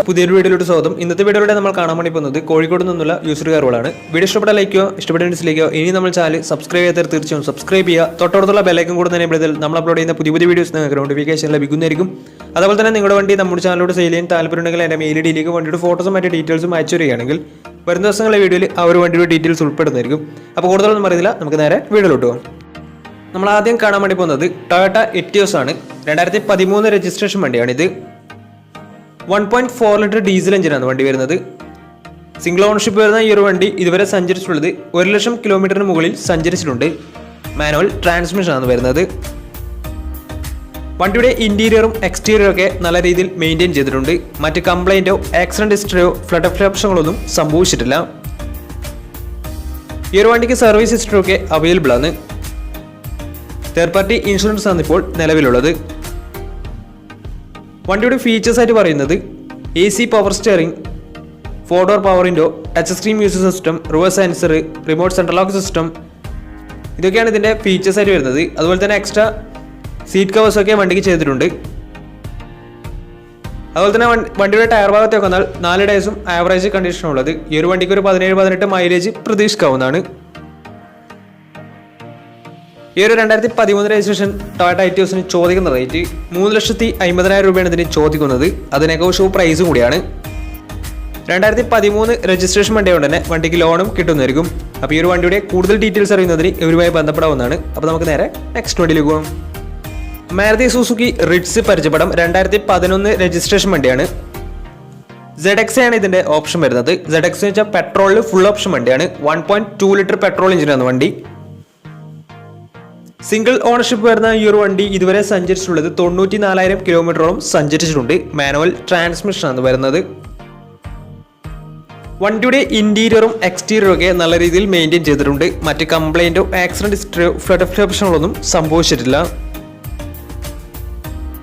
പുതിയൊരു വീഡിയോയിലോട്ട് സ്വാഗതം. ഇന്നത്തെ വീഡിയോയിലൂടെ നമ്മൾ കാണാൻ വേണ്ടി പോകുന്നത് കോഴിക്കോട് നിന്നുള്ള യൂസർ കാറുകളാണ്. വീഡിയോ ഇഷ്ടപ്പെട്ട ലൈക്കോ ഇഷ്ടപ്പെട്ട ഡിസ്ലൈക്കോ ഇനി നമ്മൾ ചാനൽ സബ്സ്ക്രൈബ് ചെയ്യാത്ത തീർച്ചയായും സബ്സ്ക്രൈബ് ചെയ്യുക. തൊട്ടടുത്തുള്ള ബെല്ലൈക്കൺ കൂടെ തന്നെ ഇപ്പോഴത്തെ നമ്മൾ അപ്ലോഡ് ചെയ്യുന്ന പുതിയ പുതിയ വീഡിയോസ് നിങ്ങൾക്ക് നോട്ടിഫിക്കേഷൻ ലഭിക്കുന്നതായിരിക്കും. അതുപോലെ തന്നെ നിങ്ങളുടെ വണ്ടി നമ്മുടെ ചാനലോട് സെയിൽ ചെയ്യാൻ താല്പര്യമുണ്ടെങ്കിൽ എൻ്റെ മെയിൽ ഐഡിയിലേക്ക് വണ്ടിയുടെ ഫോട്ടോസും മറ്റു ഡീറ്റെയിൽസും അയച്ചു തരികയാണെങ്കിൽ വരുന്ന ദിവസങ്ങളിലെ വീഡിയോയിൽ ആ ഒരു വണ്ടിയുടെ ഡീറ്റെയിൽസ് ഉൾപ്പെടുന്നതായിരിക്കും. അപ്പോൾ കൂടുതലൊന്നും അറിയില്ല, നമുക്ക് നേരെ വീഡിയോയിലോട്ട് പോകാം. നമ്മൾ ആദ്യം കാണാൻ വേണ്ടി പോകുന്നത് ടൊയോട്ട എറ്റിയോസ് ആണ്. 2013 രജിസ്ട്രേഷൻ വണ്ടിയാണിത്. 1.4 ലിറ്റർ ഡീസൽ എഞ്ചിനാണ് വണ്ടി വരുന്നത്. സിംഗിൾ ഓണർഷിപ്പ് വരുന്ന ഈ ഒരു വണ്ടി ഇതുവരെ സഞ്ചരിച്ചിട്ടുള്ളത് 1,00,000 കിലോമീറ്ററിന് മുകളിൽ സഞ്ചരിച്ചിട്ടുണ്ട്. മാനുവൽ ട്രാൻസ്മിഷൻ ആണ് വരുന്നത്. വണ്ടിയുടെ ഇന്റീരിയറും എക്സ്റ്റീരിയറും ഒക്കെ നല്ല രീതിയിൽ മെയിൻറ്റെയിൻ ചെയ്തിട്ടുണ്ട്. മറ്റ് കംപ്ലൈൻറ്റോ ആക്സിഡന്റ് ഹിസ്റ്ററിയോ ഫ്ലഡ് ഓപ്ഷനുകളൊന്നും സംഭവിച്ചിട്ടില്ല. ഈ ഒരു വണ്ടിക്ക് സർവീസ് ഹിസ്റ്ററി ഒക്കെ അവൈലബിൾ ആണ്. തേർഡ് പാർട്ടി ഇൻഷുറൻസ് ആണ് ഇപ്പോൾ നിലവിലുള്ളത്. വണ്ടിയുടെ ഫീച്ചേഴ്സ് ആയിട്ട് പറയുന്നത് AC power steering, 4 door power window, touch screen music system, reverse sensor, remote central lock system, ഇതൊക്കെയാണ് ഇതിൻ്റെ ഫീച്ചേഴ്സ് ആയിട്ട് വരുന്നത്. അതുപോലെ തന്നെ എക്സ്ട്രാ സീറ്റ് കവേഴ്സ് ഒക്കെ വണ്ടിക്ക് ചെയ്തിട്ടുണ്ട്. അതുപോലെ തന്നെ വണ്ടിയുടെ ടയർ ഭാഗത്തേക്ക് വന്നാൽ 4 ഡേയ്സും ആവറേജ് കണ്ടീഷനുള്ളത്. ഈ ഒരു വണ്ടിക്ക് ഒരു 17-18 മൈലേജ് പ്രതീക്ഷിക്കാവുന്നതാണ്. ഈ ഒരു 2013 രജിസ്ട്രേഷൻ ടൊയോട്ട എറ്റിയോസിന് ചോദിക്കുന്ന റേറ്റ് 3,50,000 രൂപയാണ് ഇതിന് ചോദിക്കുന്നത്. അത് നെഗോഷ്യബിൾ പ്രൈസും കൂടിയാണ്. 2013 രജിസ്ട്രേഷൻ വണ്ടിയായതുകൊണ്ട് തന്നെ വണ്ടിക്ക് ലോണും കിട്ടുന്നതായിരിക്കും. അപ്പോൾ ഈ ഒരു വണ്ടിയുടെ കൂടുതൽ ഡീറ്റെയിൽസ് അറിയുന്നതിന് ഇവരുമായി ബന്ധപ്പെടാവുന്നതാണ്. അപ്പോൾ നമുക്ക് നേരെ നെക്സ്റ്റ് വണ്ടിയിലേക്ക് പോകാം. മാരുതി സുസുക്കി റിറ്റ്സ് പരിചയപ്പെടാം. 2011 രജിസ്ട്രേഷൻ വണ്ടിയാണ്. ZX ആണ് ഇതിന്റെ ഓപ്ഷൻ വരുന്നത്. ZX എന്ന് വെച്ചാൽ പെട്രോളിൽ ഫുൾ ഓപ്ഷൻ വണ്ടിയാണ്. 1.2 ലിറ്റർ പെട്രോൾ എഞ്ചിനാണ് വണ്ടി. സിംഗിൾ ഓണർഷിപ്പ് വരുന്ന ഈ ഒരു വണ്ടി ഇതുവരെ സഞ്ചരിച്ചിട്ടുള്ളത് 94,000 കിലോമീറ്ററോളം സഞ്ചരിച്ചിട്ടുണ്ട്. മാനുവൽ ട്രാൻസ്മിഷൻ ആണ് വരുന്നത്. വണ്ടിയുടെ ഇന്റീരിയറും എക്സ്റ്റീരിയറും ഒക്കെ നല്ല രീതിയിൽ മെയിൻറ്റെയിൻ ചെയ്തിട്ടുണ്ട്. മറ്റ് കംപ്ലൈൻറ്റോ ആക്സിഡന്റ് ഹിസ്റ്ററിയോ ഫ്ലഡ് ഓപ്ഷനുകളൊന്നും സംഭവിച്ചിട്ടില്ല.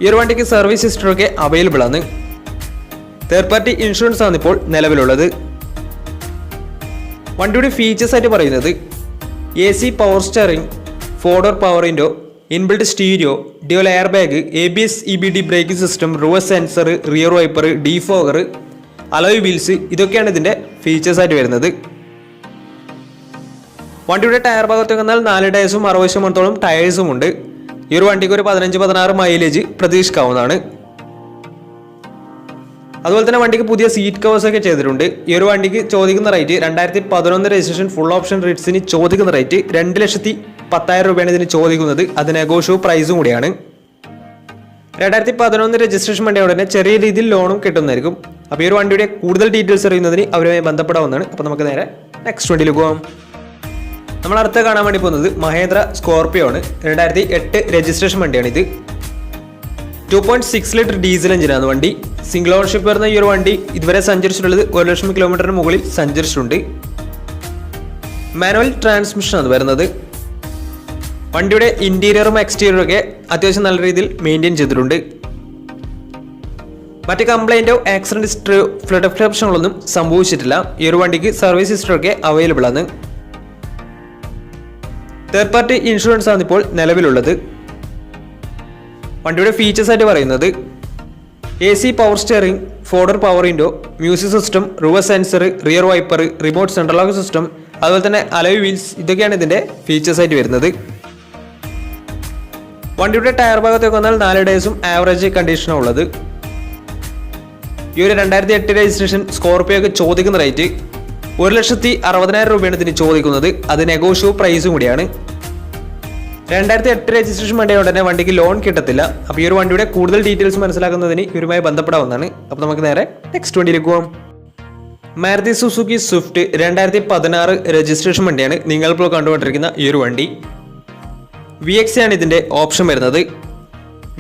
ഈ ഒരു വണ്ടിക്ക് സർവീസ് ഹിസ്റ്ററി ഒക്കെ അവൈലബിൾ ആണ്. തേർഡ് പാർട്ടി ഇൻഷുറൻസ് ആണ് ഇപ്പോൾ നിലവിലുള്ളത്. വണ്ടിയുടെ ഫീച്ചേഴ്സ് ആയിട്ട് പറയുന്നത് AC power steering, 4 door power window, inbuilt stereo, dual air bag, ABS EBD braking system, reverse sensor, rear wiper, defogger, alloy wheels, ഇതൊക്കെയാണ് ഇതിൻ്റെ ഫീച്ചേഴ്സ് ആയിട്ട് വരുന്നത്. വണ്ടിയുടെ ടയർ ഭാഗത്തേക്ക് വന്നാൽ 4 ടയേഴ്സും 60% ടയേഴ്സും ഉണ്ട്. ഈ ഒരു വണ്ടിക്ക് ഒരു 15-16 മൈലേജ് പ്രതീക്ഷിക്കാവുന്നതാണ്. അതുപോലെ തന്നെ വണ്ടിക്ക് പുതിയ സീറ്റ് കവേഴ്സ് ഒക്കെ ചെയ്തിട്ടുണ്ട്. ഈ ഒരു വണ്ടിക്ക് ചോദിക്കുന്ന റേറ്റ് 2011 രജിസ്ട്രേഷൻ ഫുൾ ഓപ്ഷൻ റിറ്റ്സിന് ചോദിക്കുന്ന റേറ്റ് 2,10,000 രൂപയാണ് ഇതിന് ചോദിക്കുന്നത്. അത് നെഗോഷ്യബിൾ പ്രൈസും കൂടിയാണ്. 2011 രജിസ്ട്രേഷൻ വണ്ടിയോടെ തന്നെ ചെറിയ രീതിയിൽ ലോണും കിട്ടുന്നതായിരിക്കും. അപ്പോൾ ഈ ഒരു വണ്ടിയുടെ കൂടുതൽ ഡീറ്റെയിൽസ് അറിയുന്നതിന് അവരുമായി ബന്ധപ്പെടാവുന്നതാണ്. അപ്പോൾ നമുക്ക് നേരെ നെക്സ്റ്റ് വണ്ടിയിൽ പോകാം. നമ്മൾ അടുത്ത കാണാൻ വേണ്ടി പോകുന്നത് മഹേന്ദ്ര സ്കോർപിയോ ആണ്. 2008 രജിസ്ട്രേഷൻ വണ്ടിയാണ് ഇത്. 2.6 ലിറ്റർ ഡീസൽ എഞ്ചിനാണ് വണ്ടി. സിംഗിൾ ഓണർഷിപ്പ് വരുന്ന ഈ ഒരു വണ്ടി ഇതുവരെ സഞ്ചരിച്ചിട്ടുള്ളത് 1,00,000 കിലോമീറ്ററിന് മുകളിൽ സഞ്ചരിച്ചിട്ടുണ്ട്. മാനുവൽ ട്രാൻസ്മിഷൻ ആണ് വരുന്നത്. വണ്ടിയുടെ ഇന്റീരിയറും എക്സ്റ്റീരിയറും ഒക്കെ അത്യാവശ്യം നല്ല രീതിയിൽ മെയിൻറ്റെയിൻ ചെയ്തിട്ടുണ്ട്. മറ്റ് കംപ്ലൈൻറ്റോ ആക്സിഡന്റ് ഹിസ്റ്ററിയോ ഫ്ലഡ് ഓപ്ഷനുകളൊന്നും സംഭവിച്ചിട്ടില്ല. ഈ ഒരു വണ്ടിക്ക് സർവീസ് ഹിസ്റ്ററി ഒക്കെ അവൈലബിൾ ആണ്. തേർഡ് പാർട്ടി ഇൻഷുറൻസ് ആണ് ഇപ്പോൾ നിലവിലുള്ളത്. വണ്ടിയുടെ ഫീച്ചേഴ്സ് ആയിട്ട് പറയുന്നത് AC power steering, 4 door power window, music system, reverse sensor, rear wiper, remote central lock system, അതുപോലെ തന്നെ അലോയ് വീൽസ്, ഇതൊക്കെയാണ് ഇതിൻ്റെ ഫീച്ചേഴ്സ് ആയിട്ട് വരുന്നത്. വണ്ടിയുടെ ടയർ ഭാഗത്തേക്ക് വന്നാൽ 4 ഡേയ്സും ആവറേജ് കണ്ടീഷനാണ് ഉള്ളത്. ഈ ഒരു 2008 രജിസ്ട്രേഷൻ സ്കോർപിയോക്ക് ചോദിക്കുന്ന റേറ്റ് 1,60,000 രൂപയാണ് ഇതിന് ചോദിക്കുന്നത്. അത് നെഗോഷ്യബിൾ പ്രൈസും കൂടിയാണ്. 2008 രജിസ്ട്രേഷൻ വണ്ടിയോടെ തന്നെ വണ്ടിക്ക് ലോൺ കിട്ടത്തില്ല. അപ്പോൾ ഈ ഒരു വണ്ടിയുടെ കൂടുതൽ ഡീറ്റെയിൽസ് മനസ്സിലാക്കുന്നതിന് ഇവരുമായി ബന്ധപ്പെടാവുന്നതാണ്. അപ്പോൾ നമുക്ക് നേരെ നെക്സ്റ്റ് വണ്ടിയിലേക്ക് പോകാം. മാരുതി സുസുക്കി സ്വിഫ്റ്റ് 2016 രജിസ്ട്രേഷൻ വണ്ടിയാണ് നിങ്ങളിപ്പോൾ കണ്ടുകൊണ്ടിരിക്കുന്ന ഈ ഒരു വണ്ടി. VX ആണ് ഇതിൻ്റെ ഓപ്ഷൻ വരുന്നത്.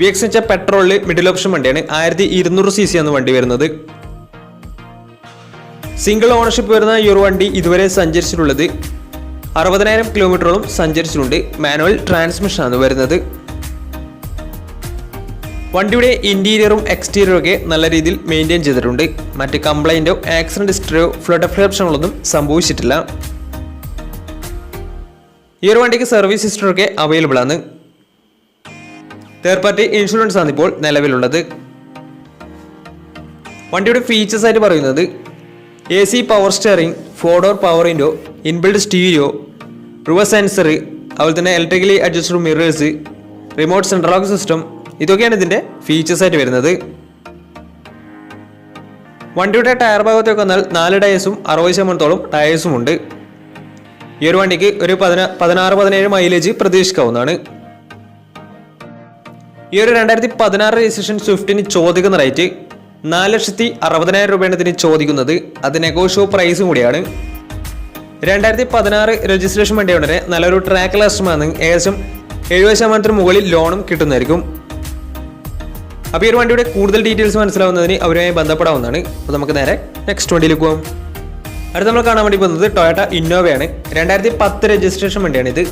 VX എന്ന് വെച്ചാൽ പെട്രോളിൽ മിഡിൽ ഓപ്ഷൻ വണ്ടിയാണ്. 1200 cc ആണ് വണ്ടി വരുന്നത്. സിംഗിൾ ഓണർഷിപ്പ് വരുന്ന ഈ ഒരു വണ്ടി ഇതുവരെ സഞ്ചരിച്ചിട്ടുള്ളത് 60,000 കിലോമീറ്ററോളം സഞ്ചരിച്ചിട്ടുണ്ട്. മാനുവൽ ട്രാൻസ്മിഷൻ ആണ് വരുന്നത്. വണ്ടിയുടെ ഇന്റീരിയറും എക്സ്റ്റീരിയറും ഒക്കെ നല്ല രീതിയിൽ മെയിൻറ്റെയിൻ ചെയ്തിട്ടുണ്ട്. മറ്റ് കംപ്ലൈൻറ്റോ ആക്സിഡന്റ് ഹിസ്റ്ററിയോ ഫ്ലഡ് ഓപ്ഷനുകളൊന്നും സംഭവിച്ചിട്ടില്ല. ഈ ഒരു വണ്ടിക്ക് സർവീസ് ഹിസ്റ്ററി ഒക്കെ അവൈലബിൾ ആണ്. തേർഡ് പാർട്ടി ഇൻഷുറൻസ് ആണ് ഇപ്പോൾ നിലവിലുള്ളത്. വണ്ടിയുടെ ഫീച്ചേഴ്സ് ആയിട്ട് പറയുന്നത് AC power steering, 4 door power window, inbuilt stereo, reverse sensor, അതുപോലെ തന്നെ electrically adjusted mirrors, remote central lock system, ഇതൊക്കെയാണ് ഇതിൻ്റെ ഫീച്ചേഴ്സ് ആയിട്ട് വരുന്നത്. വണ്ടിയുടെ ടയർ ഭാഗത്തേക്ക് വന്നാൽ 4 ടയേഴ്സും 60% ടയേഴ്സും ഉണ്ട്. ഈ ഒരു വണ്ടിക്ക് ഒരു 16-17 മൈലേജ് പ്രതീക്ഷിക്കാവുന്നതാണ്. ഈ ഒരു 2016 രജിസ്ട്രേഷൻ സ്വിഫ്റ്റിന് ചോദിക്കുന്ന റേറ്റ് 4,60,000 രൂപയാണ് ഇതിന് ചോദിക്കുന്നത്. അത് നെഗോഷ്യോ പ്രൈസും കൂടിയാണ്. 2016 രജിസ്ട്രേഷൻ വണ്ടി ഉടനെ നല്ലൊരു ട്രാക്ക് ലാസ്റ്റുമാണ്. ഏകദേശം 70% മുകളിൽ ലോണും കിട്ടുന്നതായിരിക്കും. അപ്പോൾ ഈ ഒരു വണ്ടിയുടെ കൂടുതൽ ഡീറ്റെയിൽസ് മനസ്സിലാവുന്നതിന് അവരുമായി ബന്ധപ്പെടാവുന്നതാണ്. അപ്പോൾ നമുക്ക് നേരെ നെക്സ്റ്റ് വണ്ടിയിലേക്ക് പോകാം. അടുത്ത് നമ്മൾ കാണാൻ വേണ്ടി പോകുന്നത് ടൊയോട്ട ഇന്നോവയാണ്. 2010 രജിസ്ട്രേഷൻ വണ്ടിയാണിത്.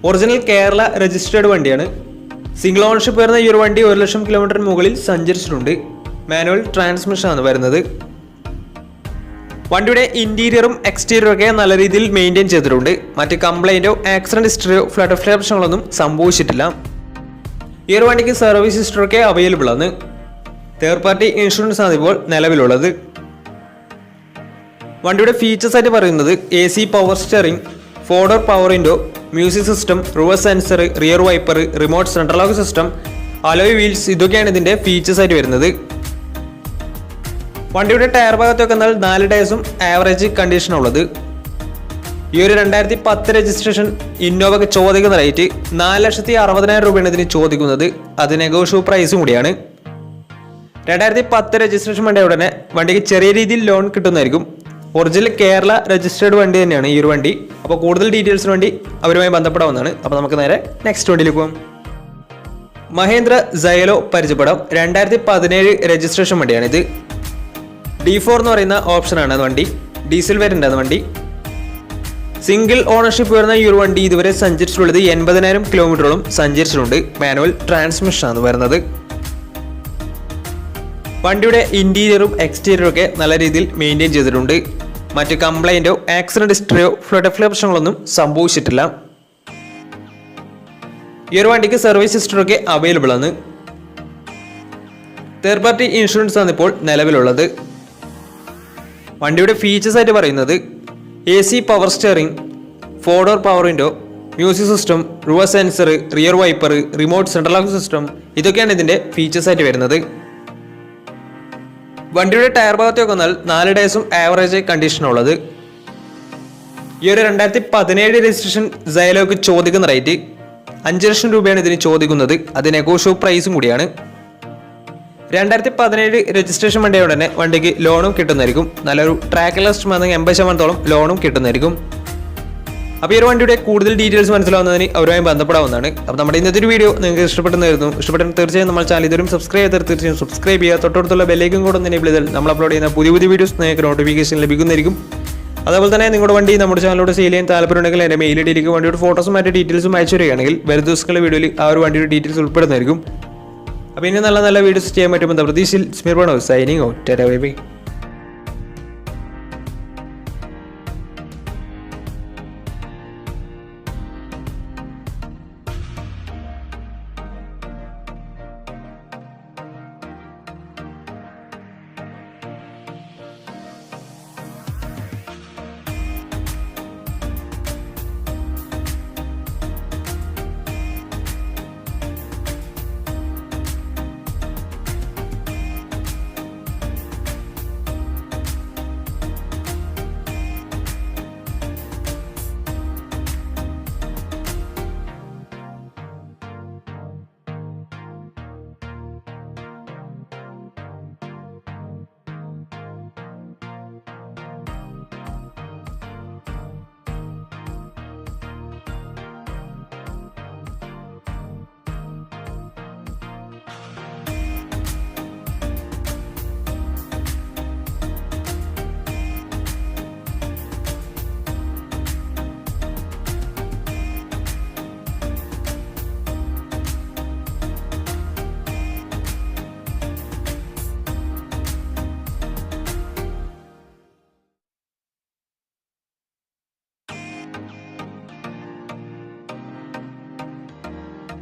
ഒറിജിനൽ കേരള രജിസ്റ്റേർഡ് വണ്ടിയാണ്. സിംഗിൾ ഓണർഷിപ്പ് വരുന്ന ഈ ഒരു വണ്ടി 1,00,000 കിലോമീറ്ററിന് മുകളിൽ സഞ്ചരിച്ചിട്ടുണ്ട്. മാനുവൽ ട്രാൻസ്മിഷൻ ആണ് വരുന്നത്. വണ്ടിയുടെ ഇന്റീരിയറും എക്സ്റ്റീരിയറും ഒക്കെ നല്ല രീതിയിൽ മെയിൻറ്റെയിൻ ചെയ്തിട്ടുണ്ട്. മറ്റ് കംപ്ലൈൻറ്റോ ആക്സിഡന്റ് ഹിസ്റ്ററിയോ ഫ്ലഡ് ഓഫ് പ്രശ്നങ്ങളൊന്നും സംഭവിച്ചിട്ടില്ല. ഈ ഒരു വണ്ടിക്ക് സർവീസ് ഹിസ്റ്ററൊക്കെ അവൈലബിൾ ആണ്. തേർഡ് പാർട്ടി ഇൻഷുറൻസ് ആണ് ഇപ്പോൾ നിലവിലുള്ളത്. വണ്ടിയുടെ ഫീച്ചേഴ്സ് ആയിട്ട് പറയുന്നത് AC power steering, 4 door power window, music system, reverse sensor, rear wiper, remote central lock system, alloy wheels, ഇതൊക്കെയാണ് ഇതിൻ്റെ ഫീച്ചേഴ്സ് ആയിട്ട് വരുന്നത്. വണ്ടിയുടെ ടയർ ഭാഗത്തൊക്കെ എന്നാൽ 4 ടയേഴ്സും ആവറേജ് കണ്ടീഷനുള്ളത്. ഈ ഒരു 2010 രജിസ്ട്രേഷൻ ഇന്നോവയ്ക്ക് ചോദിക്കുന്ന റേറ്റ് 4,60,000 രൂപയാണ് ഇതിന് ചോദിക്കുന്നത്. അത് നെഗോഷ്യോ പ്രൈസും കൂടിയാണ്. 2010 രജിസ്ട്രേഷൻ വണ്ടി ഉടനെ വണ്ടിക്ക് ചെറിയ രീതിയിൽ ലോൺ കിട്ടുന്നതായിരിക്കും. ഒറിജിനൽ കേരള രജിസ്റ്റേർഡ് വണ്ടി തന്നെയാണ് ഈ ഒരു വണ്ടി. അപ്പോൾ കൂടുതൽ ഡീറ്റെയിൽസിന് വേണ്ടി അവരുമായി ബന്ധപ്പെടാവുന്നതാണ്. അപ്പോൾ നമുക്ക് നേരെ നെക്സ്റ്റ് വണ്ടിയിലേക്ക് പോകാം. മഹേന്ദ്ര സൈലോ പരിചയപ്പെടാം. 2017 രജിസ്ട്രേഷൻ വണ്ടിയാണിത്. D4 എന്ന് പറയുന്ന ഓപ്ഷനാണ് വണ്ടി. ഡീസൽ വേരിയന്റ് ആണ് വണ്ടി. സിംഗിൾ ഓണർഷിപ്പ് വരുന്ന ഈ ഒരു വണ്ടി ഇതുവരെ സഞ്ചരിച്ചിട്ടുള്ളത് 80,000 കിലോമീറ്ററോളം സഞ്ചരിച്ചിട്ടുണ്ട്. മാനുവൽ ട്രാൻസ്മിഷൻ ആണ് വരുന്നത്. വണ്ടിയുടെ ഇന്റീരിയറും എക്സ്റ്റീരിയറും ഒക്കെ നല്ല രീതിയിൽ മെയിൻറ്റെയിൻ ചെയ്തിട്ടുണ്ട്. മറ്റ് കംപ്ലൈൻറ്റോ ആക്സിഡന്റ് ഹിസ്റ്ററിയോ ഫ്ലഡ് ഓഫ് പ്രശ്നങ്ങളൊന്നും സംഭവിച്ചിട്ടില്ല. ഈ ഒരു വണ്ടിക്ക് സർവീസ് ഹിസ്റ്ററൊക്കെ അവൈലബിൾ ആണ്. തേർഡ് പാർട്ടി ഇൻഷുറൻസ് ആണ് ഇപ്പോൾ നിലവിലുള്ളത്. വണ്ടിയുടെ ഫീച്ചേഴ്സ് ആയിട്ട് പറയുന്നത് AC power steering, 4 door power window, music system, reverse sensor, rear wiper, remote central lock system, ഇതൊക്കെയാണ് ഇതിൻ്റെ ഫീച്ചേഴ്സ് ആയിട്ട് വരുന്നത്. വണ്ടിയുടെ ടയർ ഭാഗത്തേക്ക് വന്നാൽ 4 ടയേഴ്സും ആവറേജ് കണ്ടീഷനുള്ളത്. ഈ ഒരു 2017 രജിസ്ട്രേഷൻ സൈലോക്ക് ചോദിക്കുന്ന റേറ്റ് 5,00,000 രൂപയാണ് ഇതിന് ചോദിക്കുന്നത്. അത് നെഗോഷ്യോ പ്രൈസും കൂടിയാണ്. 2017 രജിസ്ട്രേഷൻ വണ്ടിയുടെ തന്നെ വണ്ടിക്ക് ലോണും കിട്ടുന്നതായിരിക്കും. നല്ലൊരു ട്രാക്ക് ലാസ്റ്റ് 80% ലോണും കിട്ടുന്നതായിരിക്കും. അപ്പോൾ ഈ ഒരു വണ്ടിയുടെ കൂടുതൽ ഡീറ്റെയിൽസ് മനസ്സിലാവുന്നതിന് അവരുമായി ബന്ധപ്പെടാവുന്നതാണ്. അപ്പോൾ നമ്മുടെ ഇന്നത്തെ ഒരു വീഡിയോ നിങ്ങൾക്ക് ഇഷ്ടപ്പെടുന്നതായിരുന്നു. ഇഷ്ടപ്പെട്ടെങ്കിൽ തീർച്ചയായും നമ്മൾ ചാനൽ ഇതുവരും സബ്സ്ക്രൈബ് ചെയ്താൽ തീർച്ചയായും സബ്സ്ക്രൈബ് ചെയ്യുക. തൊട്ടടുത്തുള്ള ബെല്ലൈക്കൻ കൂടെ എനേബിൾ ചെയ്താൽ നമ്മൾ അപ്ലോഡ് ചെയ്യുന്ന പുതിയ വീഡിയോസ് നിങ്ങൾക്ക് നോട്ടിഫിക്കേഷൻ ലഭിക്കുന്നതായിരിക്കും. അതേപോലെ തന്നെ നിങ്ങളുടെ വണ്ടി നമ്മുടെ ചാനലിലൂടെ സെയിൽ ചെയ്യാൻ താല്പര്യമുണ്ടെങ്കിൽ എൻ്റെ മെയിൽ ഐഡിയിലേക്ക് വണ്ടിയുടെ ഫോട്ടോസും മറ്റു ഡീറ്റെയിൽസും അയച്ചു വരികയാണെങ്കിൽ വരും ദിവസങ്ങളിലെ വീഡിയോയിൽ ആ ഒരു വണ്ടിയുടെ ഡീറ്റെയിൽസ് ഉൾപ്പെടുന്നതായിരിക്കും. അപ്പോൾ ഇനി നല്ല വീഡിയോസ് ചെയ്യാൻ പറ്റുമ്പോൾ പ്രതീക്ഷയിൽ സ്മിർബണോ സൈനിങ് ഔട്ട്.